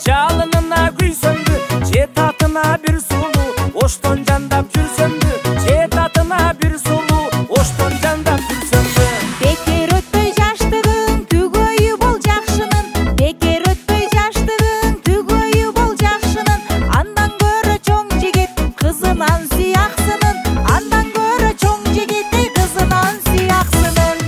жалынына күйсөмдү, жет атына бир сулуу, оштон жандап жүрсөмдү, жет атына бир сулуу, оштон жандап жүрсөмдү. Бекер өтпөй жаштыгың, түгөйү бол жакшынын. Бекер өтпөй жаштыгың, түгөйү бол жакшынын. Андан көрө чоң жигит кызынан сыяксынын. Андан көрө чоң жигит кызынан сыяксынын.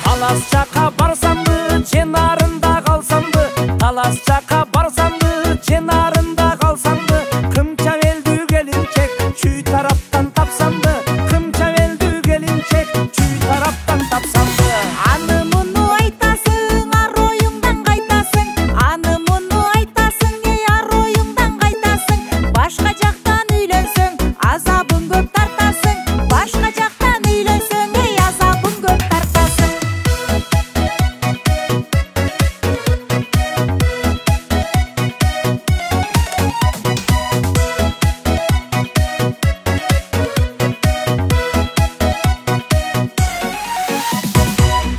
Талас жака барсамбы, ченарында калсамбы, талас жака барсамбы, ченарында калсамбы, кымча белдүү келинчек чүй тараптан тапсамбы, кымча белдүү келинчек чүй тараптан тапсамбы. Аны муну айтасың, ар оюңдан кайтасың. Аны муну айтасың, ар оюңдан кайтасың. Башка жактан үйлөнсөң, азабын көп тартасың. Башка жактан үйлөнсөң, азабын көп тартасың.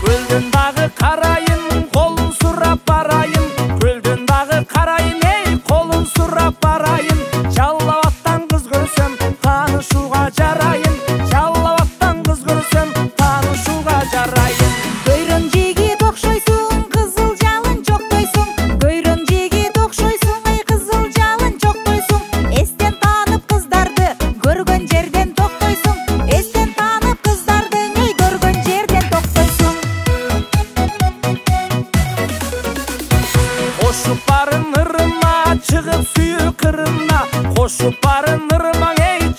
Көлдөн дагы карайын, колун сурап барайын. Көлдөн дагы карайын, колун сурап барайын. Жаллабаттан кыз көрсөм, таанышууга жарайын. Жаллабаттан кыз көрсөм, таанышууга жарайын. Көйрөң жигит окшойсуң, кызыл жалын чоктойсуң. Көйрөң жигит окшойсуң, кызыл жалын чоктойсуң. Эстен таанып кыздарды, көргөн жерден токтойсуң. Эстен таанып кыздарды, көргөн жерден токтойсуң. Кошуп барын ырыма, чыгып сүйүү кырына. Кошуп барын ырыма,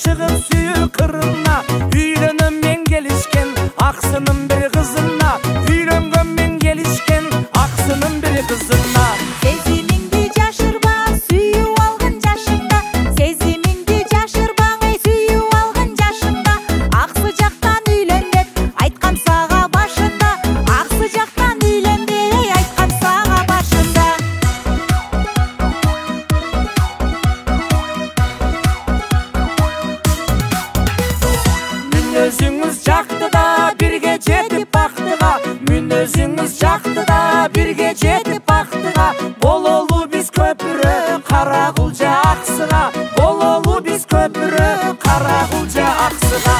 чыгып сүйүү кырына. Үйлөнөм мен келишкен, аксынын бир кызына. Үйлөнгөн мен келишкен, аксынын бир кызына. Сезимиңди жашырба, сүйүп алган жашыңда. Сезимиңди жашырба, сүйүп алган жашыңда. Аксы жактан үйлөн деп айткам сага башында. Аксы жактан үйлөн деп айткам сага башында. Мүнөзүңүз жактыда бирге жетип бактыга. Мүнөзүңүз жактыда бирге жетип бактыга. Бололу биз көпүрө, кара кулжа аксыга. Бололу биз көпүрө, кара кулжа аксыга.